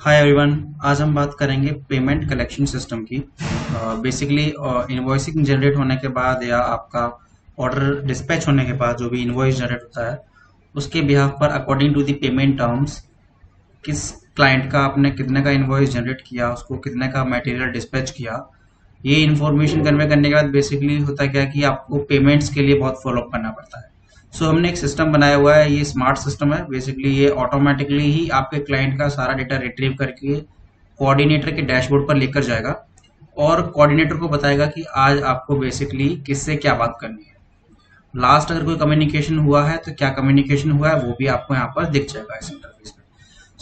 Hi everyone. आज हम बात करेंगे पेमेंट कलेक्शन सिस्टम की। बेसिकली इनवॉइसिंग जनरेट होने के बाद या आपका ऑर्डर डिस्पैच होने के बाद जो भी इनवॉइस जनरेट होता है उसके बिहाफ पर according to the payment terms किस क्लाइंट का आपने कितने का इनवॉइस जनरेट किया, उसको कितने का मटेरियल डिस्पैच किया, ये इन्फॉर्मेशन कन्वे करने के बाद बेसिकली होता क्या है कि आपको पेमेंट्स के लिए बहुत फॉलोअप करना पड़ता है। सो हमने एक सिस्टम बनाया हुआ है, ये स्मार्ट सिस्टम है। बेसिकली ये ऑटोमेटिकली ही आपके क्लाइंट का सारा डेटा रिट्रीव करके कोऑर्डिनेटर के डैशबोर्ड पर लेकर जाएगा और कोऑर्डिनेटर को बताएगा कि आज आपको बेसिकली किससे क्या बात करनी है। लास्ट अगर कोई कम्युनिकेशन हुआ है तो क्या कम्युनिकेशन हुआ है वो भी आपको यहाँ पर दिख जाएगा इस इंटरफेस पे।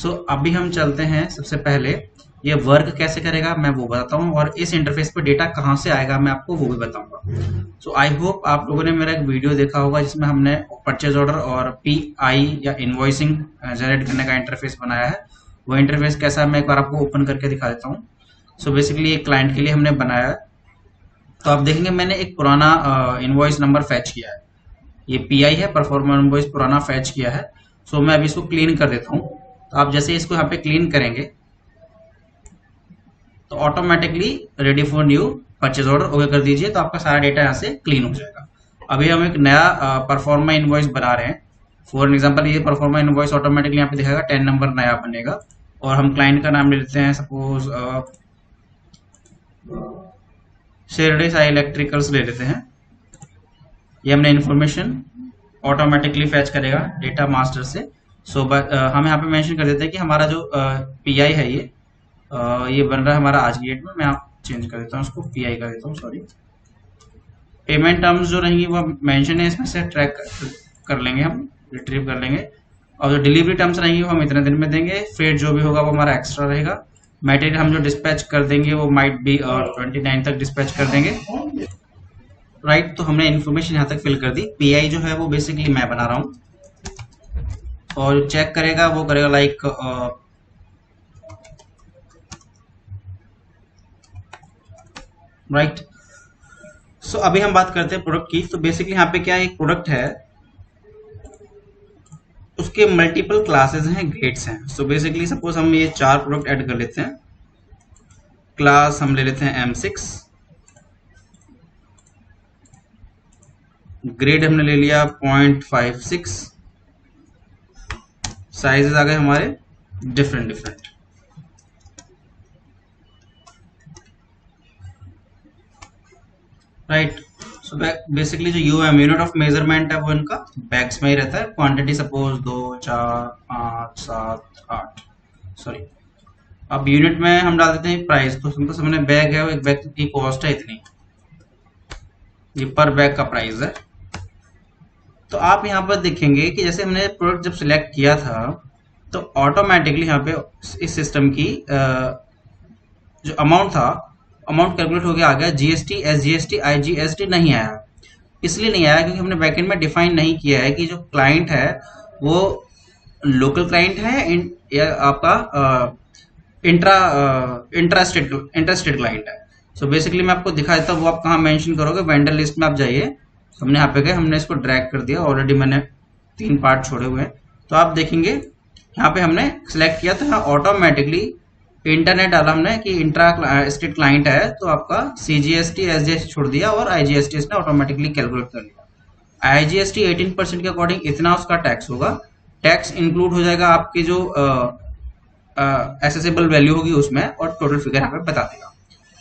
सो अभी हम चलते हैं, सबसे पहले ये वर्क कैसे करेगा मैं वो बताता हूँ और इस इंटरफेस पे डेटा कहाँ से आएगा मैं आपको वो भी बताऊंगा। सो आई होप आप लोगों ने मेरा एक वीडियो देखा होगा जिसमें हमने परचेज ऑर्डर और पीआई या इनवॉइसिंग जनरेट करने का इंटरफेस बनाया है। वो इंटरफेस कैसा है मैं एक बार आपको ओपन करके दिखा देता हूँ। सो बेसिकली एक क्लाइंट के लिए हमने बनाया है। तो आप देखेंगे मैंने एक पुराना इनवॉइस नंबर फैच किया है, ये पीआई है, परफॉर्मा इनवॉइस पुराना फैच किया है। सो मैं अभी इसको क्लीन कर देता हूँ। तो आप जैसे इसको यहाँ पे क्लीन करेंगे तो automatically ready for new purchase order okay कर दीजिए तो आपका सारा डेटा यहाँ से क्लीन हो जाएगा। अभी हम एक नया परफॉर्मा इनवॉइस बना रहे हैं। फॉर एग्जांपल ये परफॉर्मा इनवॉइस ऑटोमेटिकली यहाँ पे दिखाएगा 10 नंबर नया बनेगा और हम क्लाइंट का नाम ले लेते हैं, सपोज शेरडे साई इलेक्ट्रिकल्स ले लेते हैं। ये हमने इन्फॉर्मेशन ऑटोमेटिकली फैच करेगा डेटा मास्टर से। सो हम यहाँ पे मेंशन कर देते हैं कि हमारा जो पीआई है ये बन रहा है हमारा आज की डेट में। मैं आप चेंज कर देता हूँ, उसको पीआई कर देता हूँ, सॉरी। पेमेंट टर्म्स जो रहेंगी वो मेंशन है, इसमें से ट्रैक कर लेंगे, हम रिट्रीव कर लेंगे। और जो डिलीवरी टर्म्स रहेंगी वो हम इतने दिन में देंगे। फिर जो भी होगा वो हमारा एक्स्ट्रा रहेगा। मटेरियल हम जो डिस्पैच कर देंगे वो माइट बी 29 तक डिस्पैच कर देंगे, राइट। तो हमने इन्फॉर्मेशन यहाँ तक फिल कर दी। पीआई जो है वो बेसिकली मैं बना रहा हूँ और चेक करेगा, वो करेगा लाइक राइट। सो अभी हम बात करते हैं प्रोडक्ट की। तो बेसिकली यहाँ पे क्या एक प्रोडक्ट है, उसके मल्टीपल क्लासेस हैं, ग्रेड्स हैं। सो बेसिकली सपोज हम ये 4 प्रोडक्ट ऐड कर लेते हैं। क्लास हम ले लेते हैं M6, ग्रेड हमने ले लिया 0.56, साइजेस आ गए हमारे different different. Right. So basically जो यूनिट ऑफ मेजरमेंट है वो इनका बैग्स में ही रहता है। Quantity suppose 2 4 5 7 8, sorry. अब यूनिट में हम डाल देते हैं प्राइस। तो सिंपल से मैंने बैग है, एक बैग की कॉस्ट है इतनी, ये पर बैग का प्राइस है। तो आप यहाँ पर देखेंगे कि जैसे हमने प्रोडक्ट जब सिलेक्ट किया था तो ऑटोमेटिकली यहाँ पे इस सिस्टम की जो अमाउंट था, अमाउंट कैलकुलेट हो गया, आ गया। जीएसटी, एसजीएसटी, आईजीएसटी नहीं आया। इसलिए नहीं आया क्योंकि हमने बैकएंड में डिफाइन नहीं किया है कि जो क्लाइंट है वो लोकल क्लाइंट है या आपका इंट्रास्टेट क्लाइंट है। सो बेसिकली मैं आपको दिखा देता हूँ, वो आप कहाँ मेंशन करोगे, वेंडर लिस्ट में आप जाइए। हमने यहाँ पे गए, हमने इसको ड्रैग कर दिया, ऑलरेडी मैंने 3 पार्ट छोड़े हुए हैं। तो आप देखेंगे यहाँ पे हमने सिलेक्ट किया तो यहाँ ऑटोमेटिकली इंटरनेट डाला हमने कि इंट्रा स्टेट क्लाइंट है तो आपका सीजीएसटी एसजीएसटी छोड़ दिया और आईजीएसटी इसने ऑटोमेटिकली कैलकुलेट कर लिया। आईजीएसटी 18% के अकॉर्डिंग इतना उसका टैक्स होगा। टैक्स इंक्लूड हो जाएगा आपकी जो एसेसेबल वैल्यू होगी उसमें और टोटल फिगर यहाँ पे बता देगा।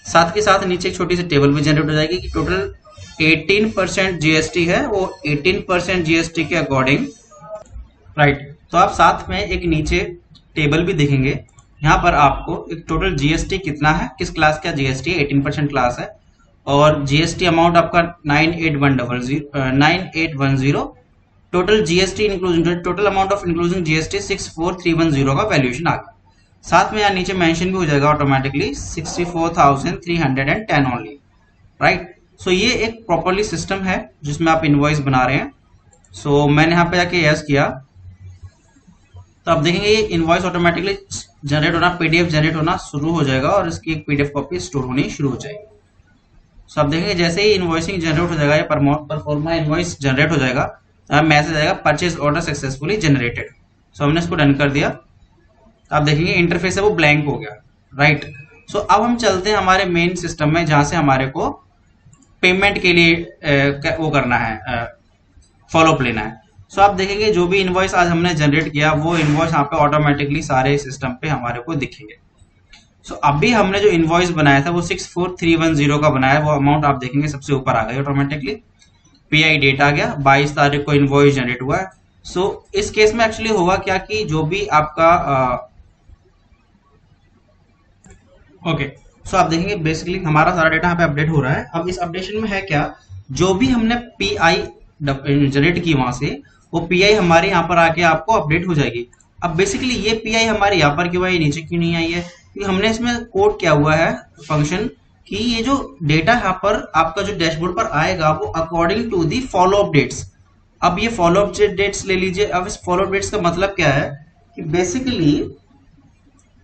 साथ के साथ नीचे एक छोटी सी टेबल भी जनरेट हो जाएगी कि टोटल 18% जीएसटी है, वो 18% जीएसटी के अकॉर्डिंग, राइट। तो आप साथ में एक नीचे टेबल भी देखेंगे, यहाँ पर आपको एक टोटल जीएसटी कितना है, किस क्लास का जीएसटी, 18% क्लास है और जीएसटी अमाउंट आपका 9810, total GST inclusion, total amount of inclusion GST 64310 का वैल्यूएशन आ गया। साथ में यहाँ नीचे मेंशन भी हो जाएगा ऑटोमेटिकली 64,310 ओनली, राइट। सो ये एक प्रॉपरली सिस्टम है जिसमें आप इनवॉइस बना रहे हैं। सो मैंने यहाँ पे जाके यस किया तो आप देखेंगे ये इनवॉइस ऑटोमेटिकली जनरेट होना, पीडीएफ जनरेट होना शुरू हो जाएगा और इसकी एक पीडीएफ कॉपी स्टोर होनी शुरू हो जाएगी। सो आप देखेंगे जैसे ही इनवॉइसिंग जनरेट हो जाएगा, ये परफॉर्मा इनवॉइस जनरेट हो जाएगा तो मैसेज आएगा परचेज ऑर्डर सक्सेसफुली जनरेटेड। सो हमने इसको डन कर दिया। तो आप देखेंगे इंटरफेस है वो ब्लैंक हो गया, राइट। सो अब हम चलते हैं हमारे मेन सिस्टम में, जहां से हमारे को पेमेंट के लिए वो करना है, फॉलोअप लेना है। सो आप देखेंगे जो भी इनवॉइस आज हमने जनरेट किया वो इनवॉइस यहाँ पे ऑटोमेटिकली सारे सिस्टम पे हमारे को दिखेंगे। सो अभी हमने जो इनवॉइस बनाया था वो 64310 का बनाया, वो अमाउंट आप देखेंगे सबसे ऊपर आ गई ऑटोमेटिकली। पीआई डेट आ गया, 22 तारीख को इनवॉइस जनरेट हुआ है। सो इस केस में एक्चुअली होगा क्या कि जो भी आपका ओके, सो आप देखेंगे बेसिकली हमारा सारा डेटा यहाँ पे अपडेट हो रहा है। अब इस अपडेशन में है क्या, जो भी हमने पीआई जनरेट की वहां से, वो पीआई हमारे यहाँ पर आके आपको अपडेट हो जाएगी। अब बेसिकली ये पीआई हमारे यहाँ पर क्यों आई, नीचे क्यों नहीं आई है, क्योंकि हमने इसमें कोड किया हुआ है फंक्शन कि ये जो डेटा यहाँ पर आपका जो डैशबोर्ड पर आएगा वो according to the follow up dates. अब ये फॉलो अप डेट्स ले लीजिए। अब इस फॉलो अप डेट्स का मतलब क्या है कि बेसिकली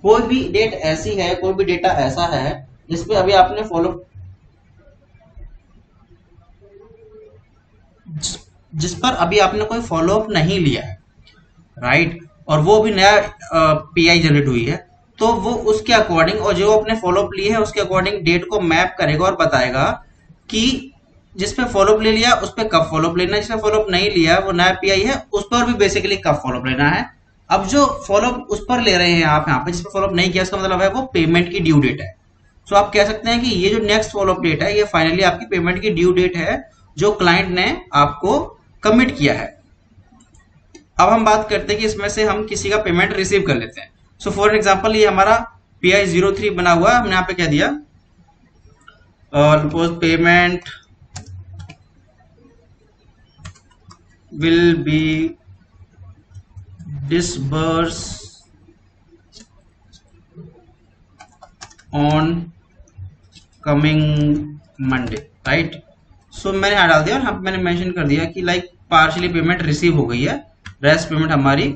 कोई भी डेट ऐसी है, कोई भी डेटा ऐसा है जिसपे अभी आपने जिस पर अभी आपने कोई फॉलो अप नहीं लिया है, राइट, और वो भी नया पीआई जनरेट हुई है, तो वो उसके अकॉर्डिंग और जो अपने फॉलो अप लिए है उसके अकॉर्डिंग डेट को मैप करेगा और बताएगा कि जिसपे फॉलो अप ले लिया उस पर कब फॉलो अप लेना है, जिसपे फॉलो अप नहीं लिया वो नया पीआई है उस पर भी बेसिकली कब फॉलो अप लेना है। अब जो फॉलो अप उस पर ले रहे हैं आप यहाँ पे, जिसपे फॉलो अप नहीं किया, उसका मतलब है वो पेमेंट की ड्यू डेट है। सो आप कह सकते हैं कि ये जो नेक्स्ट फॉलो अप डेट है ये फाइनली आपकी पेमेंट की ड्यू डेट है जो क्लाइंट ने आपको कमिट किया है। अब हम बात करते हैं कि इसमें से हम किसी का पेमेंट रिसीव कर लेते हैं। सो फॉर एग्जाम्पल ये हमारा PI03 बना हुआ है, हमने यहाँ पे क्या दिया, suppose payment will be disburse on coming Monday, right. So मैंने यहाँ डाल दिया और यहाँ मैंने मेंशन कर दिया कि लाइक पार्शियली पेमेंट रिसीव हो गई है, रेस्ट पेमेंट हमारी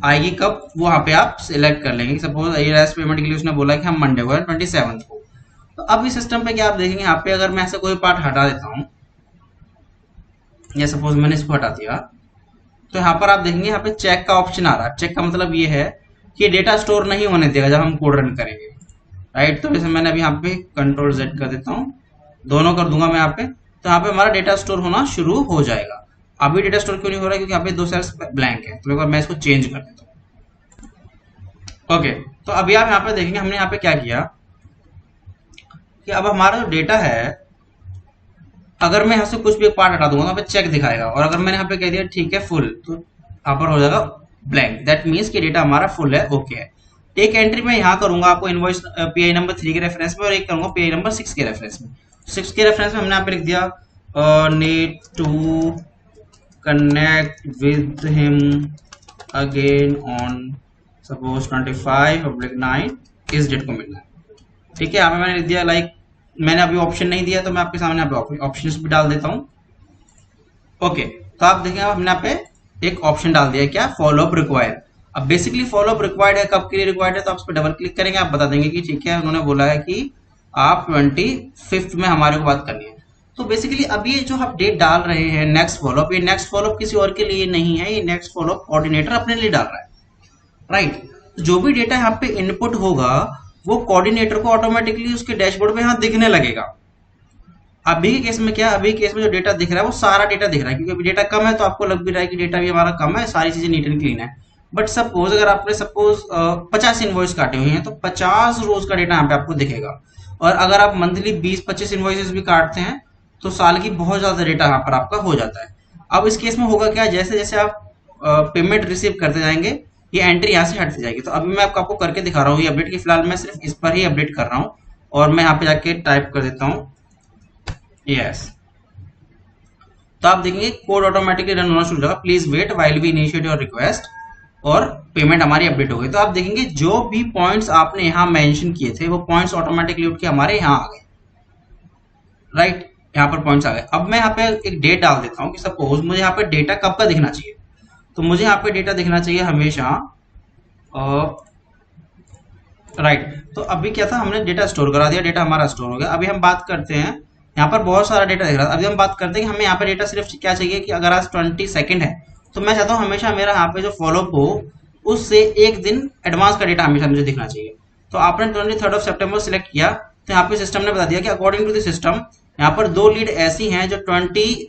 आएगी कब, वो यहाँ पे आप सिलेक्ट कर लेंगे। सपोज ये रेस्ट पेमेंट के लिए उसने बोला कि हम मंडे को 27 को। तो अब इस सिस्टम पे क्या आप देखेंगे यहाँ पे अगर मैं ऐसा कोई पार्ट हटा देता हूँ, या सपोज मैंने इसको हटा दिया, तो यहाँ पर आप देखेंगे यहाँ पे चेक का ऑप्शन आ रहा है। चेक का मतलब ये है कि डेटा स्टोर नहीं होने देगा जब हम कोड रन करेंगे, राइट। तो जैसे मैंने अभी यहाँ पे Ctrl+Z कर देता हूँ, दोनों कर दूंगा मैं यहाँ पे, तो यहाँ पे हमारा डेटा स्टोर होना शुरू हो जाएगा। अभी डेटा स्टोर क्यों नहीं हो रहा है, क्योंकि यहाँ पे 2 सेल्स ब्लैंक है। तो एक बार मैं इसको चेंज कर देता हूँ। ओके, तो अभी आप यहाँ पे देखेंगे हमने यहाँ पे क्या किया कि अब हमारा जो डेटा है, अगर मैं यहाँ से कुछ भी पार्ट हटा दूंगा तो यहाँ पे चेक दिखाएगा, और अगर मैंने यहाँ पे कह दिया ठीक है फुल, तो यहाँ पर हो जाएगा ब्लैंक। दैट मीन्स कि डेटा हमारा फुल है, ओके है। एक एंट्री मैं यहाँ करूंगा आपको इनवॉइस पीआई नंबर 3 के रेफरेंस में, और एक करूंगा पीआई नंबर 6 के रेफरेंस में। 6 के रेफरेंस में हमने यहाँ पे लिख दिया need to connect with him again on suppose 25/9 इस डेट को मिलना है, ठीक है। यहाँ पे मैंने लिख दिया लाइक, मैंने अभी ऑप्शन नहीं दिया तो मैं आपके सामने यहाँ पे ऑप्शंस भी डाल देता हूँ। ओके, तो आप देखेंगे हमने यहाँ पे एक ऑप्शन डाल दिया, क्या, फॉलो अप रिक्वायर्ड। अब बेसिकली फॉलो अप रिक्वायर्ड है, कब के लिए रिक्वायर्ड है, तो आप उस पर डबल क्लिक करेंगे, आप बता देंगे कि ठीक है उन्होंने बोला है कि आप 25 में हमारे को बात करनी है। तो बेसिकली अब ये जो आप डेट डाल रहे हैं नेक्स्ट फॉलोअप, ये नेक्स्ट फॉलोअप किसी और के लिए नहीं है, ये नेक्स्ट फॉलोअप कोऑर्डिनेटर अपने लिए डाल रहा है, राइट। जो भी डेटा यहाँ पे इनपुट होगा वो कोऑर्डिनेटर को ऑटोमेटिकली उसके डैशबोर्ड पे यहाँ दिखने लगेगा। अभी के केस में क्या, अभी के केस में जो डेटा दिख रहा है वो सारा डेटा दिख रहा है, क्योंकि अभी डेटा कम है तो आपको लग भी रहा है कि डेटा भी हमारा कम है, सारी चीजें नीट एंड क्लीन है। बट सपोज अगर आपने 50 इनवॉइस काटे हुए हैं तो 50 रोज का डेटा यहाँ पे आपको दिखेगा, और अगर आप मंथली 20-25 इनवॉइसेस भी काटते हैं तो साल की बहुत ज्यादा डेटा यहाँ पर आपका हो जाता है। अब इस केस में होगा क्या, जैसे जैसे आप पेमेंट रिसीव करते जाएंगे ये एंट्री यहाँ से हटती जाएगी। तो अभी मैं आपको करके दिखा रहा हूँ ये अपडेट की, फिलहाल मैं सिर्फ इस पर ही अपडेट कर रहा हूँ, और मैं यहाँ पे जाके टाइप कर देता हूँ यस। तो आप देखेंगे कोड ऑटोमेटिकली रन होना शुरू हो जाएगा, please wait while we initiate your request, और पेमेंट हमारी अपडेट हो गई। तो आप देखेंगे जो भी पॉइंट्स आपने यहाँ मेंशन किए थे वो पॉइंट्स ऑटोमेटिकली उठ के हमारे यहाँ आ गए, राइट, यहाँ पर पॉइंट्स आ गए। अब मैं यहाँ पे एक डेट डाल देता हूँ कि सपोज मुझे यहाँ पे डेटा कब का दिखना चाहिए, तो मुझे यहाँ पे डेटा दिखना चाहिए हमेशा राइट। तो अभी क्या था, हमने डेटा स्टोर करा दिया, डेटा हमारा स्टोर हो गया। अभी हम बात करते हैं, यहाँ पर बहुत सारा डेटा दिख रहा था, अभी हम बात करते हैं कि हमें यहाँ पे डेटा सिर्फ क्या चाहिए कि अगर आज 22 है तो मैं चाहता हूँ हमेशा मेरा यहाँ पे जो फॉलोअप हो उससे एक दिन एडवांस का डेटा हमेशा मुझे दिखना चाहिए। तो आपने 23 सितंबर सिलेक्ट किया, तो यहाँ पे सिस्टम ने बता दिया कि अकॉर्डिंग टू द सिस्टम यहाँ पर 2 लीड ऐसी हैं जो 22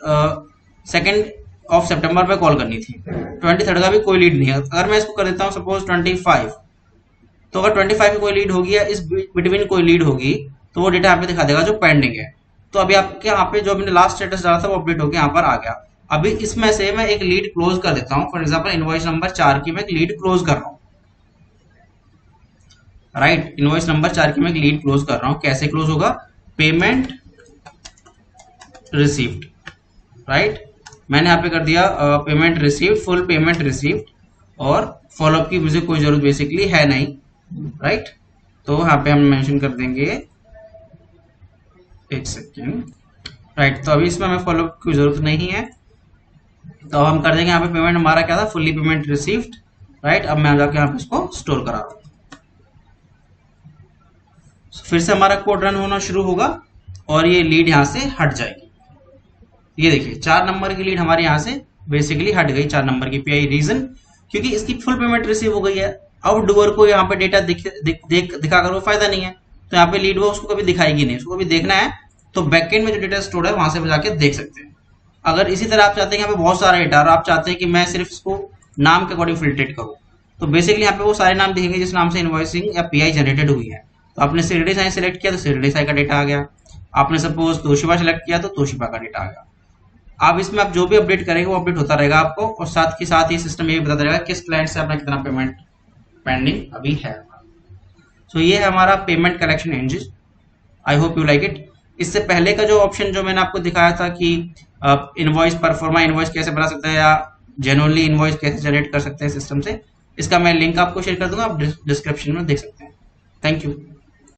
सितंबर में कॉल करनी थी। 23 का भी कोई लीड नहीं है। अगर मैं इसको कर देता हूँ सपोज 25, तो अगर 25 की कोई लीड होगी या इस बिटवीन कोई लीड होगी तो वो डेटा यहाँ पे दिखा देगा जो पेंडिंग है। तो अभी आपके यहाँ पे जो मैंने लास्ट स्टेटस डाला था वो अपडेट होकर यहाँ पर आ गया। अभी इसमें से मैं एक लीड क्लोज कर देता हूँ। फॉर एग्जाम्पल इनवॉइस नंबर 4 की मैं एक लीड क्लोज कर रहा हूँ। राइट, इनवॉइस नंबर 4 की मैं एक लीड क्लोज कर रहा हूँ। कैसे क्लोज होगा? Payment received. राइट, मैंने यहाँ पे कर दिया payment received, full payment received, और फॉलोअप की मुझे कोई जरूरत बेसिकली है नहीं। राइट, तो यहाँ पे हम मेंशन कर देंगे, एक सेकेंड। राइट, तो अभी इसमें हमें फॉलोअप की जरूरत नहीं है, तो हम कर देंगे यहाँ पे पेमेंट हमारा क्या था, फुल्ली पेमेंट रिसीव्ड। राइट, अब मैं जाके यहाँ पे इसको स्टोर करा रहा हूँ। फिर से हमारा कोड रन होना शुरू होगा और ये लीड यहाँ से हट जाएगी। ये देखिए 4 नंबर की लीड हमारे यहाँ से बेसिकली हट गई, 4 नंबर की पीआई। रीजन क्योंकि इसकी फुल पेमेंट रिसीव हो गई है। अब डूअर को यहाँ पे डेटा दिखाकर वो फायदा नहीं है, तो यहाँ पे लीड वो उसको कभी दिखाएगी नहीं। उसको कभी देखना है तो बैकएंड में जो डेटा स्टोर है वहां से जाके देख सकते हैं। अगर इसी तरह आप चाहते हैं यहाँ पे बहुत सारा डेटा और आप चाहते हैं कि मैं सिर्फ इसको नाम के अकॉर्डिंग फिल्ट्रेट करूँ, तो बेसिकली यहाँ पे वो सारे नाम दिखेंगे जिस नाम से इनवॉइसिंग या पीआई जनरेटेड हुई है। तो आपने सिरडेसाई सेलेक्ट किया तो सिरडेसाई का डेटा आ गया। आपने सपोज तोशिबा सेलेक्ट किया तो तोशिबा का डेटा आ गया। आप इसमें आप जो भी अपडेट करेंगे वो अपडेट होता रहेगा आपको, और साथ ही सिस्टम ये भी बताता रहेगा किस क्लाइंट से अपना कितना पेमेंट पेंडिंग अभी है। सो ये है हमारा payment collection engine. I hope you like it. इससे पहले का जो ऑप्शन जो मैंने आपको दिखाया था कि इनवॉइस परफॉर्मा इनवॉइस कैसे बना सकते हैं या जेन्युइनली इनवॉइस कैसे जनरेट कर सकते हैं सिस्टम से, इसका मैं लिंक आपको शेयर कर दूंगा, आप डिस्क्रिप्शन में देख सकते हैं। Thank you.